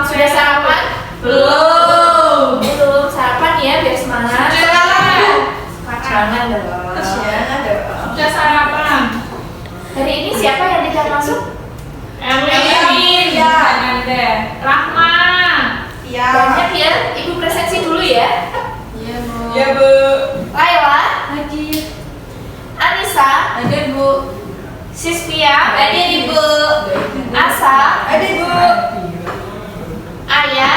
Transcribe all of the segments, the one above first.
Sudah sarapan? Belum. Belum sarapan ya, biar semangat. Jangan dong. Sudah sarapan. Hari ini siapa yang tidak masuk? Emin. Jangan deh. Rahma. Banyak ya, Ibu presensi dulu ya. Iya, Bu. Ya Bu. Laila, Hadir. Anissa, Hadir, Bu. Sispia, Hadir, Ibu. Asa, Ada Bu. Aya,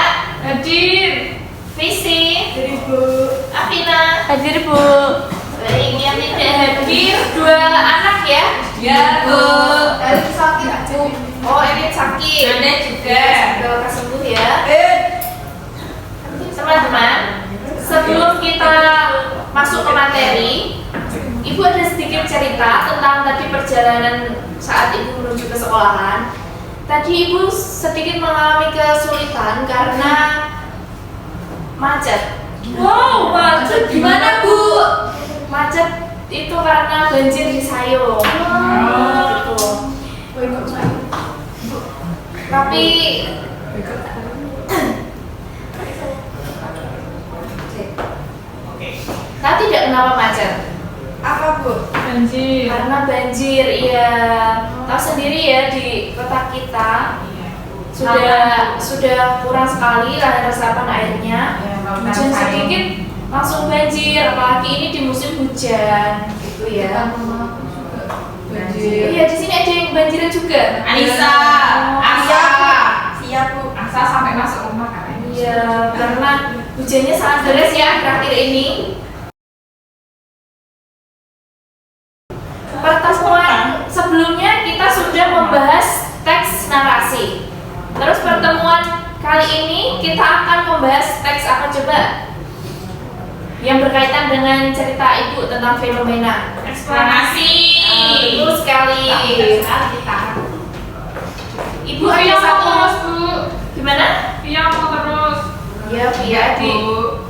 Hadir. Visi, Jadi Bu. Afina. Hadir, Bu. Baik, yang tidak hadir 2 anak ya. Ya, Bu. Ada sakit aja. Oh, Erin sakit. Ada juga. Semoga sembuh ya. Eh. Teman-teman, sebelum kita masuk ke materi, Ibu ada sedikit cerita tentang tadi perjalanan saat Ibu menuju ke sekolahan. Tadi Ibu sedikit mengalami kesulitan karena macet. Wow, macet gimana, Bu? Macet itu karena banjir di Sayong. Gitu. Tapi saya tidak kenapa macet. Apa Bu? Banjir. Karena banjir, iya. Tahu sendiri ya di kota kita sudah kurang sekali lahan resapan airnya. Hujan sedikit langsung banjir, apalagi ini di musim hujan, gitu ya. Banjir. Iya, di sini ada yang banjiran juga. Anissa. Asa. Siap Bu. Asa sampai masuk rumah kan? Iya, karena hujannya sangat deras ya akhir-akhir ini. Pertemuan sebelumnya kita sudah membahas teks narasi. Terus pertemuan kali ini kita akan membahas teks apa coba? Yang berkaitan dengan cerita Ibu tentang fenomena. Eksplanasi. Betul sekali. Ibu ada Iya, satu. terus, Bu. Gimana? Iya, mau terus. Ya, biar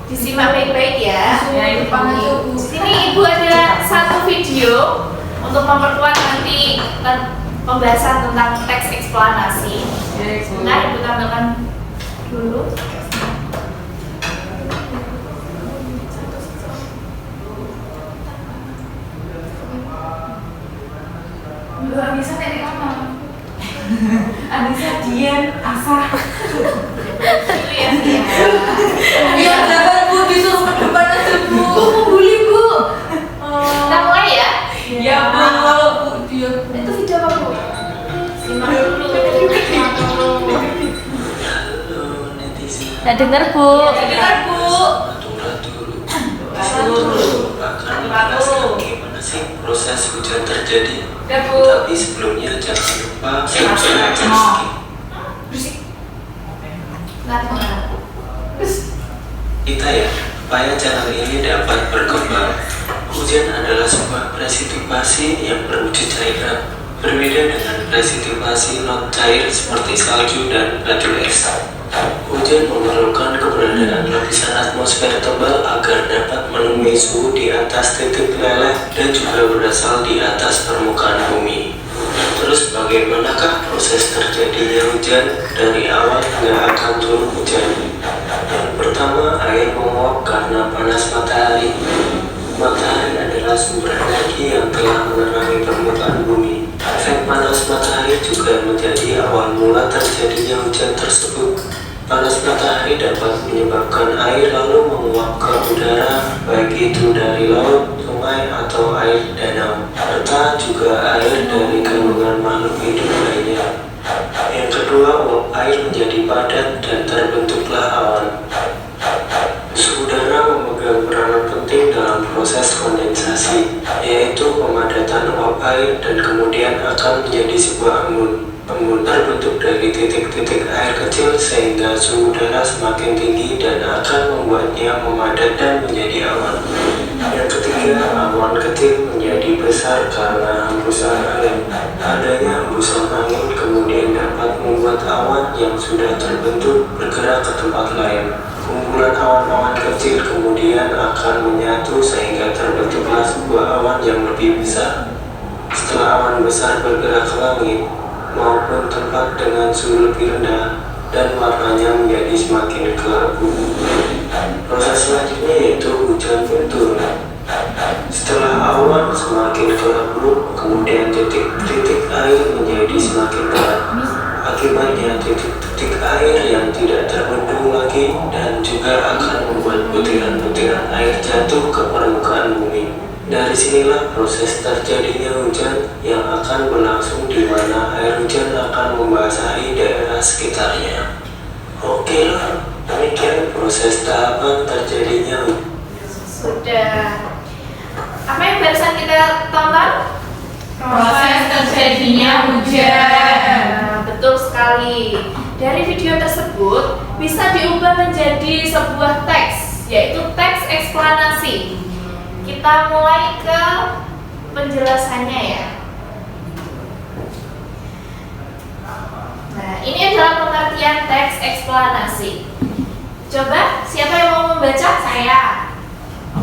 disimak baik-baik ya. Ya, itu Di sini Ibu ada satu video untuk memperkuat nanti pembahasan tentang teks eksplanasi. Nah, Ibu tampilkan dulu. Belum bisa dari kamar. Anissa Dian, Asa. Dulu ya. Iya, jangan Bu, disuruh ke depan aja Bu. Membuli Bu. Kita mulai ya. Ya Bu, Bu dia. Itu video apa Bu? Simak dulu. Nggak dengar Bu. Dengar Bu. Akan menjelaskan gimana sih proses hujan terjadi. Ya Bu. Tapi sebelumnya jangan lupa subscribe channel kita ya, supaya channel ini dapat berkembang. Hujan adalah sebuah presitipasi yang berwujud cairan, berbeda dengan presitipasi non cair seperti salju dan batu es. Hujan memerlukan keberadaan lapisan atmosfer tebal agar dapat menemui suhu di atas titik leleh dan juga berasal di atas permukaan bumi. Terus bagaimanakah proses terjadinya hujan dari awal hingga akan turun hujan? Yang pertama, air menguap karena panas matahari. Matahari adalah sumber energi yang telah menerangi permukaan bumi. Efek panas matahari juga menjadi awal mula terjadinya hujan tersebut. Panas matahari dapat menyebabkan air lalu menguap ke udara, baik itu dari laut, sungai, atau air danau, serta juga air dari kandungan makhluk hidup lainnya. Yang kedua, uap air menjadi padat dan terbentuklah awan. Udara memegang peranan penting dalam proses kondensasi, yaitu pemadatan uap air dan kemudian akan menjadi sebuah embun. Embun terbentuk dari titik-titik air kecil sehingga suhu udara semakin tinggi dan akan membuatnya memadat dan menjadi awan. Yang ketiga, awan kecil menjadi besar karena hembusan angin. Adanya hembusan angin kemudian dapat membuat awan yang sudah terbentuk bergerak ke tempat lain. Kumpulan awan-awan kecil kemudian akan menyatu sehingga terbentuklah sebuah awan yang lebih besar. Setelah awan besar bergerak ke langit maupun tempat dengan suhu lebih rendah, dan warnanya menjadi semakin kelabu. Proses selanjutnya yaitu hujan berturun. Setelah awan semakin kelabu, kemudian titik-titik air menjadi semakin terang. Akibatnya titik-titik air yang tidak terbendung lagi dan juga akan membuat butiran-butiran air jatuh ke permukaan bumi. Dari sinilah proses terjadinya hujan yang akan berlangsung di mana air hujan akan membasahi daerah sekitarnya. Oke lah, demikian proses tahapan terjadinya hujan. Sudah. Apa yang barusan kita tonton? Proses terjadinya hujan. Nah, betul sekali. Dari video tersebut bisa diubah menjadi sebuah teks, yaitu teks eksplanasi. Kita mulai ke penjelasannya ya. Nah, ini adalah pengertian teks eksplanasi. Coba, siapa yang mau membaca? Saya.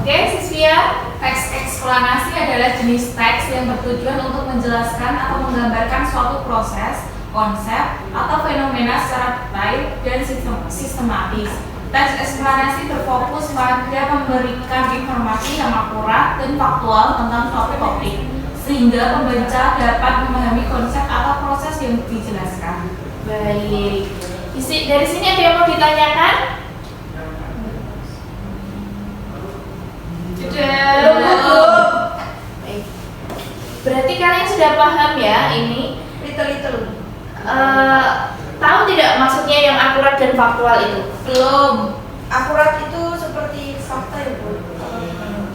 Oke, Sisvia. Teks eksplanasi adalah jenis teks yang bertujuan untuk menjelaskan atau menggambarkan suatu proses, konsep, atau fenomena secara detail dan sistematis. Teks eksplanasi berfokus pada memberikan informasi yang akurat dan faktual tentang suatu topik, sehingga pembaca dapat memahami konsep atau proses yang dijelaskan. Baik. Dari sini ada yang mau ditanyakan? Belum. Baik. Berarti kalian sudah paham ya ini? Little. Tahu tidak maksudnya yang akurat dan faktual itu? Belum. Akurat itu seperti fakta ya, Bu?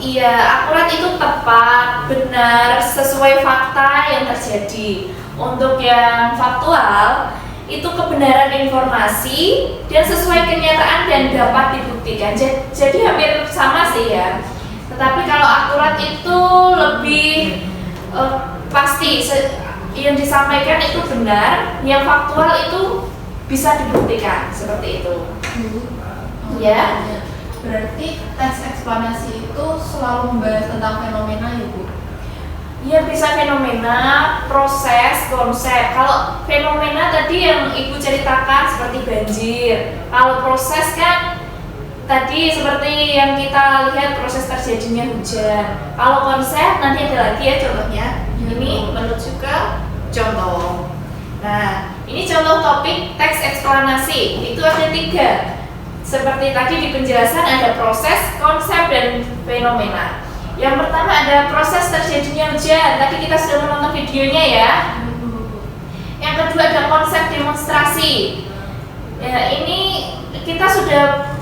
Iya, akurat itu tepat, benar, sesuai fakta yang terjadi. Untuk yang faktual, itu kebenaran informasi dan sesuai kenyataan dan dapat dibuktikan. Jadi hampir sama sih ya. Tetapi kalau akurat itu lebih pasti yang disampaikan itu benar, yang faktual itu bisa dibuktikan seperti itu. Ya. Berarti teks eksplanasi itu selalu membahas tentang fenomena ya, Bu? Ya, bisa fenomena, proses, konsep. Kalau fenomena tadi yang Ibu ceritakan seperti banjir. Kalau proses kan tadi seperti yang kita lihat proses terjadinya hujan. Kalau konsep nanti ada lagi ya contohnya. Ini menuju ke contoh. Nah, ini contoh topik teks eksplanasi. Itu ada 3. Seperti tadi di penjelasan ada proses, konsep, dan fenomena. Yang pertama ada proses terjadinya hujan. Tadi kita sudah menonton videonya ya. Yang kedua ada konsep demonstrasi. Ya, ini kita sudah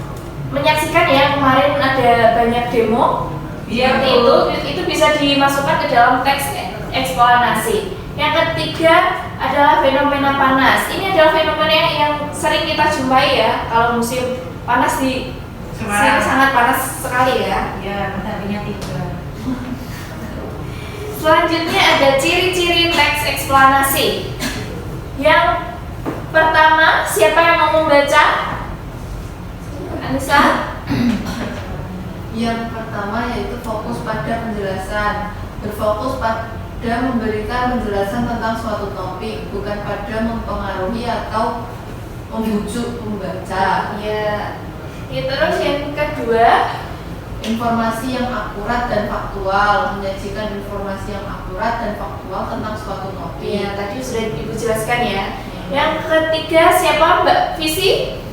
menyaksikan ya, kemarin ada banyak demo. Seperti itu bisa dimasukkan ke dalam teks eksplanasi. Yang ketiga adalah fenomena panas. Ini adalah fenomena yang sering kita jumpai ya kalau musim panas di sini sangat panas sekali ya. Ya, mataharinya 3. Selanjutnya ada ciri-ciri teks eksplanasi. Yang pertama, siapa yang mau membaca? Anissa? Yang pertama yaitu fokus pada penjelasan. Berfokus pada memberikan penjelasan tentang suatu topik, bukan pada mempengaruhi atau membujuk pembaca. Ya. Terus yang kedua, Informasi yang akurat dan faktual, menyajikan informasi yang akurat dan faktual tentang suatu topik. ya tadi sudah Ibu jelaskan ya. Yang ketiga siapa Mbak Visi?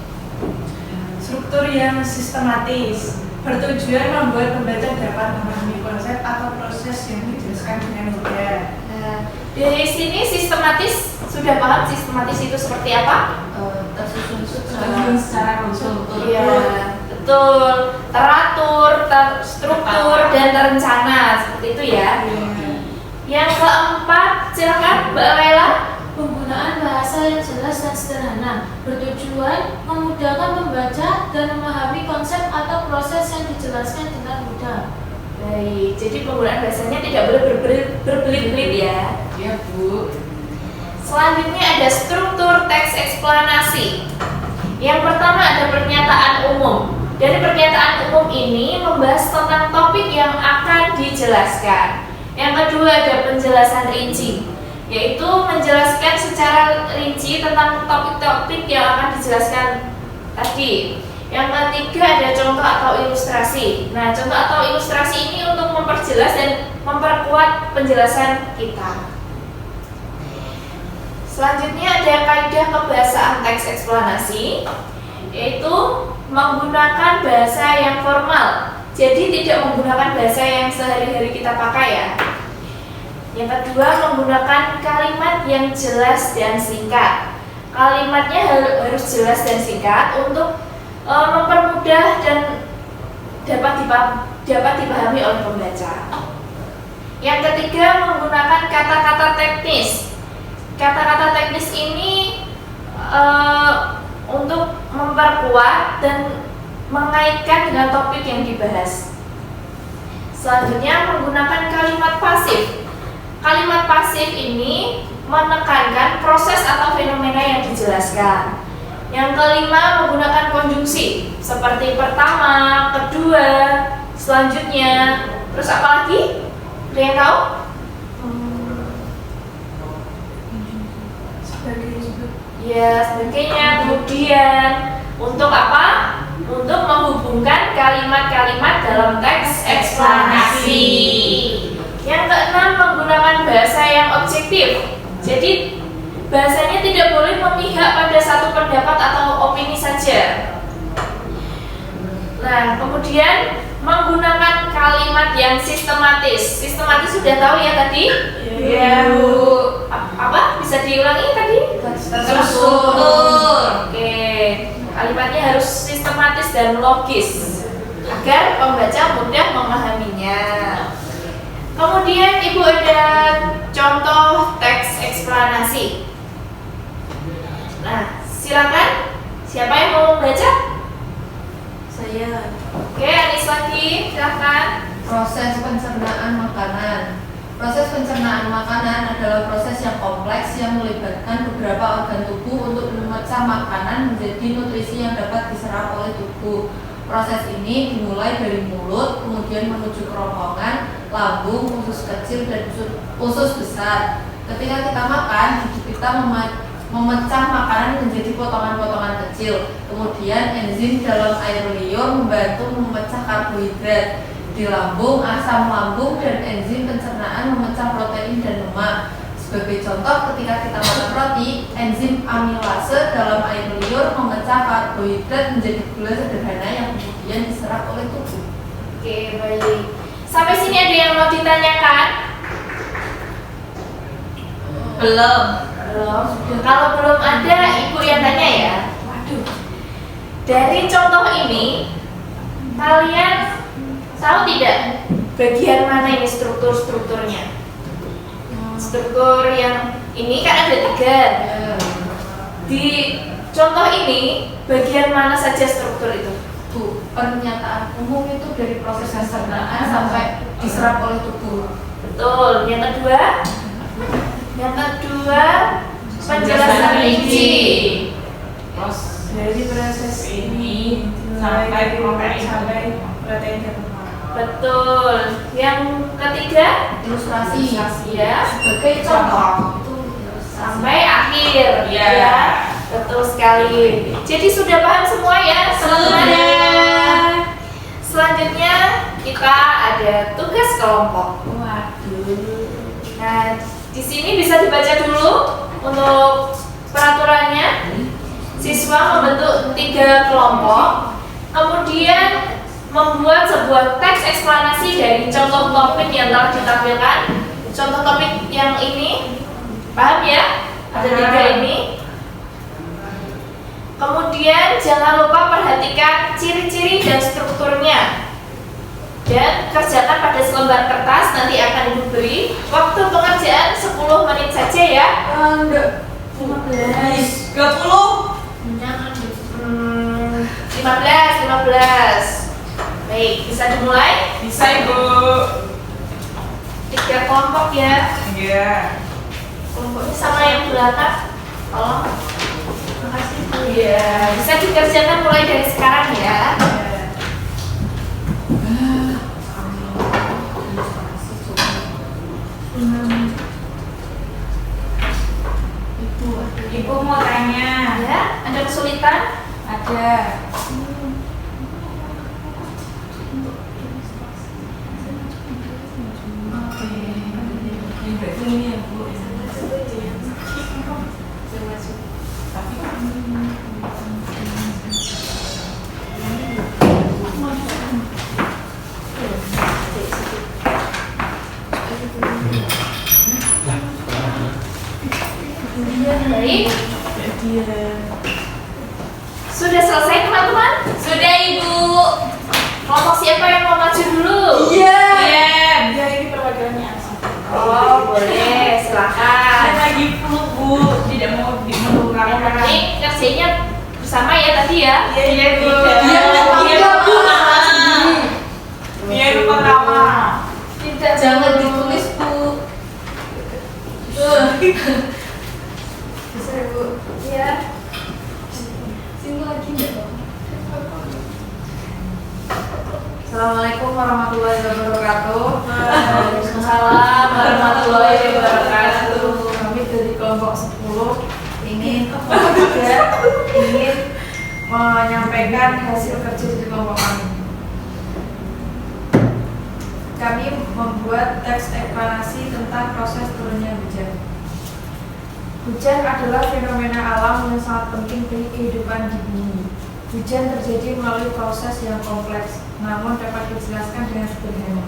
Struktur yang sistematis bertujuan membuat pembaca dapat memahami konsep atau proses yang dijelaskan dengan mudah. Nah, dari sini sistematis sudah paham sistematis itu seperti apa? Tersusun Secara konstruktur. Iya, betul. Teratur, terstruktur, dan terencana seperti itu ya. Yang keempat, silakan Mbak Lela. Penggunaan bahasa yang jelas dan sederhana bertujuan memudahkan pembaca dan memahami konsep atau proses yang dijelaskan dengan mudah. Baik, jadi penggunaan bahasanya tidak boleh berbelit-belit ya. Iya, Bu. Selanjutnya ada struktur teks eksplanasi. Yang pertama ada pernyataan umum. Dari pernyataan umum ini membahas tentang topik yang akan dijelaskan. Yang kedua ada penjelasan rinci. yaitu menjelaskan secara rinci tentang topik-topik yang akan dijelaskan tadi. Yang ketiga ada contoh atau ilustrasi. Nah, contoh atau ilustrasi ini untuk memperjelas dan memperkuat penjelasan kita. Selanjutnya ada kaidah kebahasaan teks eksplanasi, yaitu menggunakan bahasa yang formal. Jadi tidak menggunakan bahasa yang sehari-hari kita pakai ya. Yang kedua, menggunakan kalimat yang jelas dan singkat. Kalimatnya harus jelas dan singkat untuk mempermudah dan dapat dipahami oleh pembaca. Yang ketiga, menggunakan kata-kata teknis. Kata-kata teknis ini untuk memperkuat dan mengaitkan dengan topik yang dibahas. Selanjutnya, menggunakan kalimat pasif. Kalimat pasif ini menekankan proses atau fenomena yang dijelaskan. Yang kelima, menggunakan konjungsi seperti pertama, kedua, selanjutnya. Terus apa lagi? Ada yang tahu? Ya, sebagainya. Kemudian untuk apa? Untuk menghubungkan kalimat-kalimat dalam teks eksplanasi. Yang keenam, menggunakan bahasa yang objektif. Jadi bahasanya tidak boleh memihak pada satu pendapat atau opini saja. Nah, kemudian menggunakan kalimat yang sistematis. Sistematis sudah tahu ya tadi? Iya, Bu. Apa? Bisa diulangi tadi? Terstruktur. Oke. Kalimatnya harus sistematis dan logis agar pembaca mudah memahaminya. Kemudian Ibu ada contoh teks eksplanasi. Nah, silakan. Siapa yang mau membaca? Saya. Oke, Anis lagi, silakan. Proses pencernaan makanan. Proses pencernaan makanan adalah proses yang kompleks yang melibatkan beberapa organ tubuh untuk memecah makanan menjadi nutrisi yang dapat diserap oleh tubuh. Proses ini dimulai dari mulut, kemudian menuju kerongkongan, lambung, usus kecil, dan usus besar. Ketika kita makan, tubuh kita memecah makanan menjadi potongan-potongan kecil. Kemudian enzim dalam air liur membantu memecah karbohidrat. Di lambung, asam lambung dan enzim pencernaan memecah protein dan lemak. Sebagai contoh, ketika kita makan roti, enzim amilase dalam air liur memecah karbohidrat menjadi gula sederhana yang kemudian diserap oleh tubuh. Oke, baik. Sampai sini ada yang mau ditanyakan? Belum. Belum. Kalau belum ada, Ibu yang tanya ya. Waduh. Dari contoh ini, kalian tahu tidak bagian mana ini strukturnya? Struktur yang ini kan ada 3. Di contoh ini, bagian mana saja struktur itu? Tuh, pernyataan umum itu dari proses pencernaan sampai diserap oleh tubuh. Betul. Yang kedua, penjelasan rinci. Dari proses ini sampai protein. dan lemak. Betul. Yang ketiga, Ilustrasi. ya, Sebagai contoh itu sampai akhir. Ya. Ya, betul sekali. Jadi sudah paham semua ya? Sudah. Selanjutnya kita ada tugas kelompok. Waduh. Nah, di sini bisa dibaca dulu untuk peraturannya. Siswa membentuk 3 kelompok, kemudian membuat sebuah teks eksplanasi dari contoh topik yang telah ditampilkan. Contoh topik yang ini, paham ya? Ada 3 ini. Kemudian jangan lupa perhatikan ciri-ciri dan strukturnya. Dan kerjakan pada selembar kertas, nanti akan Ibu beri. Waktu pengerjaan 10 menit saja ya. enggak 15. 30. 15. Baik, bisa dimulai? Bisa, Ibu. 3 kelompok ya. Iya. Kelompoknya sama yang belakang. Tolong. Makasih Bu. Ya, bisa dikerjakan mulai dari sekarang ya. kesulitan? Ada. Berarti ini ya Bu. Baik. Sudah selesai teman-teman? Sudah Ibu. Kelompok siapa yang mau maju dulu? Iya. Ya ini perwakilannya Asma. Oh, boleh, silakan. Saya lagi flu Bu, tidak mau Yang dimenungkan. penting kerjanya bersama ya tadi ya. Iya Bu. Iya, Bu. Iya Bu pertama. Tidak Jangan ditulis, Bu. Bisa ya, Bu. Ya. Sini lagi enggak? Assalamualaikum warahmatullahi wabarakatuh. Waalaikumsalam warahmatullahi wabarakatuh. Kami dari kelompok 10 ingin menyampaikan hasil kerja dari kelompok kami. Kami membuat teks eksplanasi tentang proses turunnya hujan. Hujan adalah fenomena alam yang sangat penting bagi kehidupan di bumi. Hujan terjadi melalui proses yang kompleks, namun dapat dijelaskan dengan sederhana.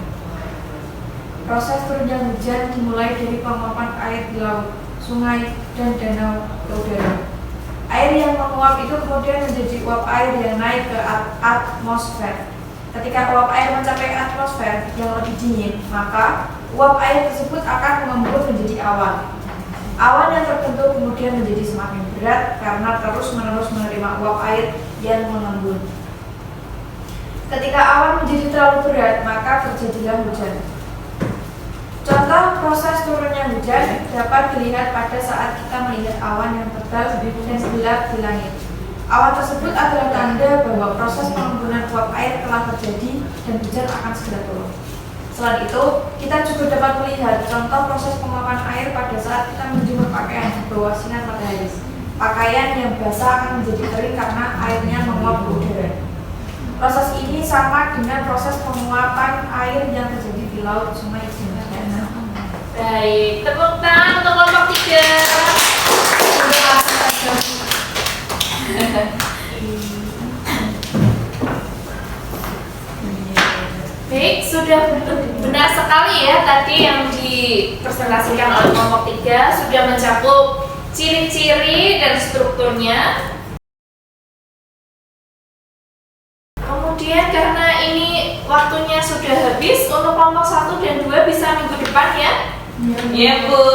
Proses turunnya hujan dimulai dari penguapan air di laut, sungai, dan danau ke udara. Air yang menguap itu kemudian menjadi uap air yang naik ke atmosfer. Ketika uap air mencapai atmosfer yang lebih dingin, maka uap air tersebut akan mengembun menjadi awan. Awan yang terbentuk kemudian menjadi semakin berat karena terus-menerus menerima uap air yang mengembun. Ketika awan menjadi terlalu berat, maka terjadilah hujan. Contoh proses turunnya hujan dapat dilihat pada saat kita melihat awan yang tebal dan gelap di langit. Awan tersebut adalah tanda bahwa proses pengembunan uap air telah terjadi dan hujan akan segera turun. Selain itu, kita juga dapat melihat contoh proses penguapan air pada saat kita menjemur pakaian di bawah sinar matahari. Pakaian yang basah akan menjadi kering karena airnya menguap ke udara. Proses ini sama dengan proses penguapan air yang terjadi di laut, sungai, dan danau. Baik, tepuk tangan untuk kelompok 3. Baik, sudah benar sekali ya tadi yang dipresentasikan oleh kelompok 3 sudah mencakup ciri-ciri dan strukturnya. Kemudian karena ini waktunya sudah habis, untuk kelompok 1 dan 2 bisa minggu depan ya. Iya Bu.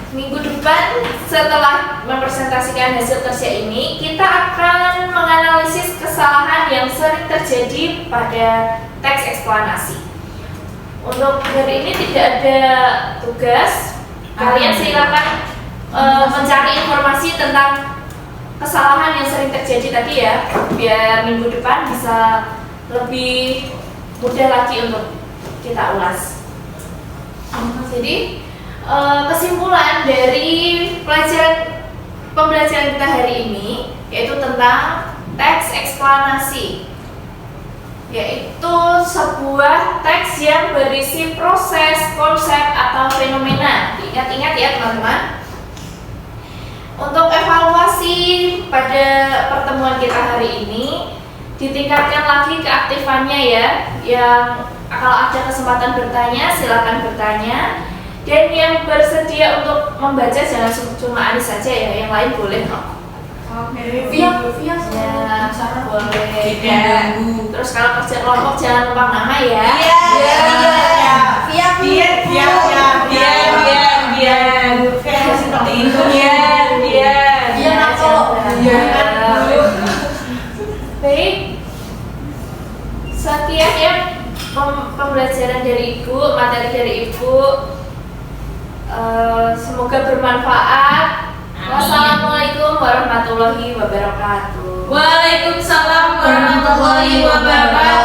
Minggu depan setelah mempresentasikan hasil kerja ini, kita akan menganalisis kesalahan yang sering terjadi pada teks eksplanasi. Untuk hari ini tidak ada tugas. Kalian silakan mencari informasi tentang kesalahan yang sering terjadi tadi ya, biar minggu depan bisa lebih mudah lagi untuk kita ulas. Jadi kesimpulan dari pembelajaran kita hari ini yaitu tentang teks eksplanasi, yaitu sebuah teks yang berisi proses, konsep, atau fenomena. Ingat-ingat ya teman-teman. Untuk evaluasi pada pertemuan kita hari ini, ditingkatkan lagi keaktifannya ya. Yang kalau ada kesempatan bertanya, silakan bertanya. Dan yang bersedia untuk membaca jangan cuma Anis saja ya, yang lain boleh kok. Oke, Ya, boleh. Ya. Terus kalau kerja kelompok jangan lupa nama ya. Seperti itu. Baik. Sekian ya pembelajaran dari Ibu, materi dari Ibu. Semoga bermanfaat. Wassalamualaikum warahmatullahi wabarakatuh. Waalaikumsalam warahmatullahi wabarakatuh.